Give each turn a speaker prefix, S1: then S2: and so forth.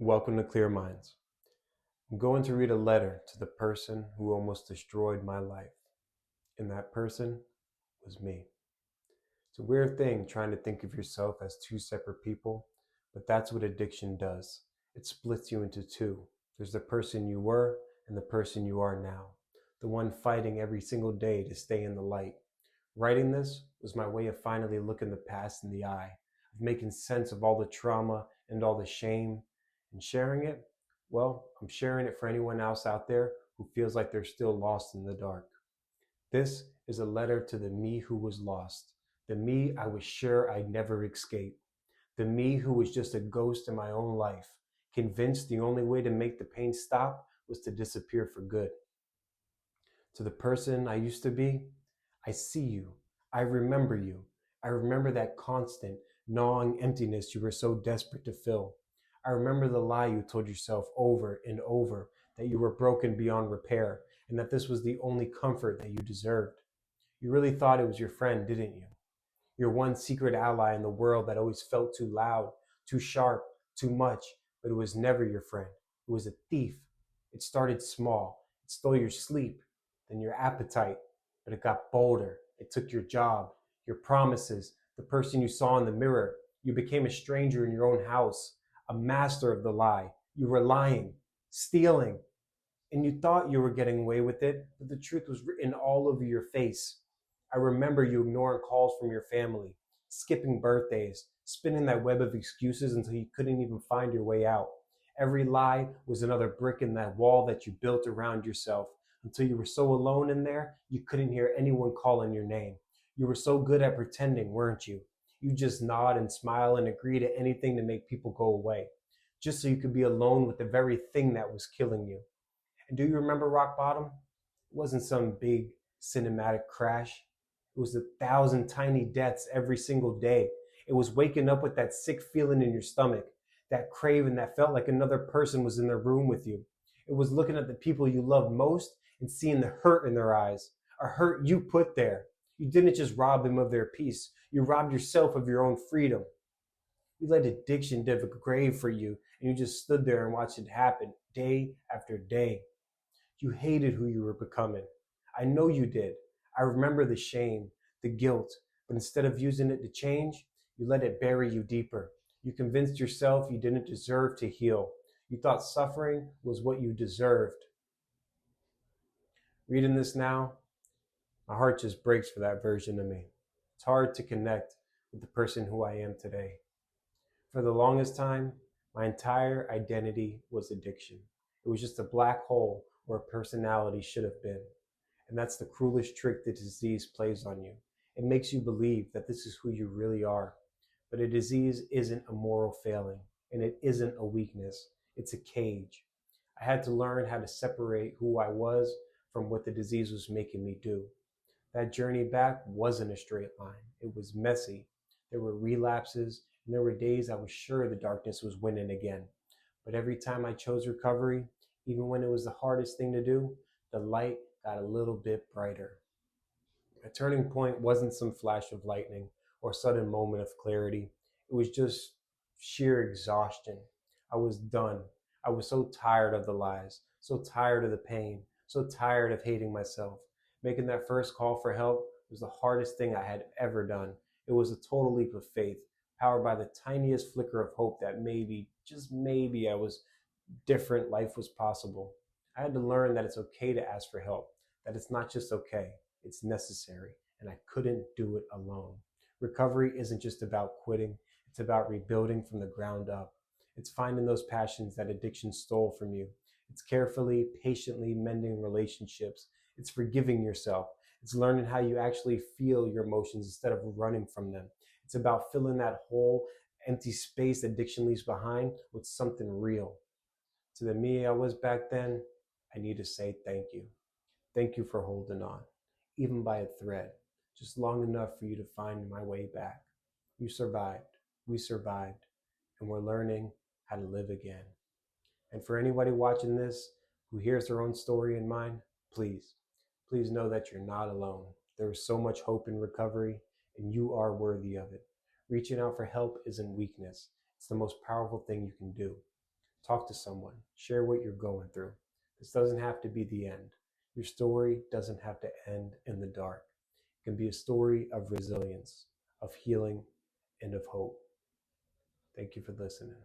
S1: Welcome to Clear Minds. I'm going to read a letter to the person who almost destroyed my life. And that person was me. It's a weird thing trying to think of yourself as two separate people, but that's what addiction does. It splits you into two. There's the person you were and the person you are now, the one fighting every single day to stay in the light. Writing this was my way of finally looking the past in the eye, of making sense of all the trauma and all the shame, and sharing it. Well, I'm sharing it for anyone else out there who feels like they're still lost in the dark. This is a letter to the me who was lost, the me I was sure I'd never escape, the me who was just a ghost in my own life, convinced the only way to make the pain stop was to disappear for good. To the person I used to be, I see you. I remember you. I remember that constant, gnawing emptiness you were so desperate to fill. I remember the lie you told yourself over and over that you were broken beyond repair and that this was the only comfort that you deserved. You really thought it was your friend, didn't you? Your one secret ally in the world that always felt too loud, too sharp, too much, but it was never your friend. It was a thief. It started small. It stole your sleep, then your appetite, but it got bolder. It took your job, your promises, the person you saw in the mirror. You became a stranger in your own house, a master of the lie. You were lying, stealing, and you thought you were getting away with it, but the truth was written all over your face. I remember you ignoring calls from your family, skipping birthdays, spinning that web of excuses until you couldn't even find your way out. Every lie was another brick in that wall that you built around yourself until you were so alone in there you couldn't hear anyone calling your name. You were so good at pretending, weren't you? You just nod and smile and agree to anything to make people go away, just so you could be alone with the very thing that was killing you. And do you remember rock bottom? It wasn't some big cinematic crash. It was 1,000 tiny deaths every single day. It was waking up with that sick feeling in your stomach, that craving that felt like another person was in the room with you. It was looking at the people you loved most and seeing the hurt in their eyes, a hurt you put there. You didn't just rob them of their peace, you robbed yourself of your own freedom. You let addiction dig a grave for you, and you just stood there and watched it happen day after day. You hated who you were becoming. I know you did. I remember the shame, the guilt, but instead of using it to change, you let it bury you deeper. You convinced yourself you didn't deserve to heal. You thought suffering was what you deserved. Reading this now, my heart just breaks for that version of me. It's hard to connect with the person who I am today. For the longest time, my entire identity was addiction. It was just a black hole where personality should have been. And that's the cruelest trick the disease plays on you. It makes you believe that this is who you really are. But a disease isn't a moral failing, and it isn't a weakness. It's a cage. I had to learn how to separate who I was from what the disease was making me do. That journey back wasn't a straight line. It was messy. There were relapses, and there were days I was sure the darkness was winning again. But every time I chose recovery, even when it was the hardest thing to do, the light got a little bit brighter. A turning point wasn't some flash of lightning or sudden moment of clarity. It was just sheer exhaustion. I was done. I was so tired of the lies, so tired of the pain, so tired of hating myself. Making that first call for help was the hardest thing I had ever done. It was a total leap of faith, powered by the tiniest flicker of hope that maybe, just maybe, I was different, life was possible. I had to learn that it's okay to ask for help, that it's not just okay, it's necessary, and I couldn't do it alone. Recovery isn't just about quitting, it's about rebuilding from the ground up. It's finding those passions that addiction stole from you. It's carefully, patiently mending relationships. It's forgiving yourself. It's learning how you actually feel your emotions instead of running from them. It's about filling that whole empty space addiction leaves behind with something real. To the me I was back then, I need to say thank you. Thank you for holding on, even by a thread, just long enough for you to find my way back. You survived, we survived, and we're learning how to live again. And for anybody watching this who hears their own story in mine, please, please know that you're not alone. There is so much hope in recovery, and you are worthy of it. Reaching out for help isn't weakness, it's the most powerful thing you can do. Talk to someone. Share what you're going through. This doesn't have to be the end. Your story doesn't have to end in the dark. It can be a story of resilience, of healing, and of hope. Thank you for listening.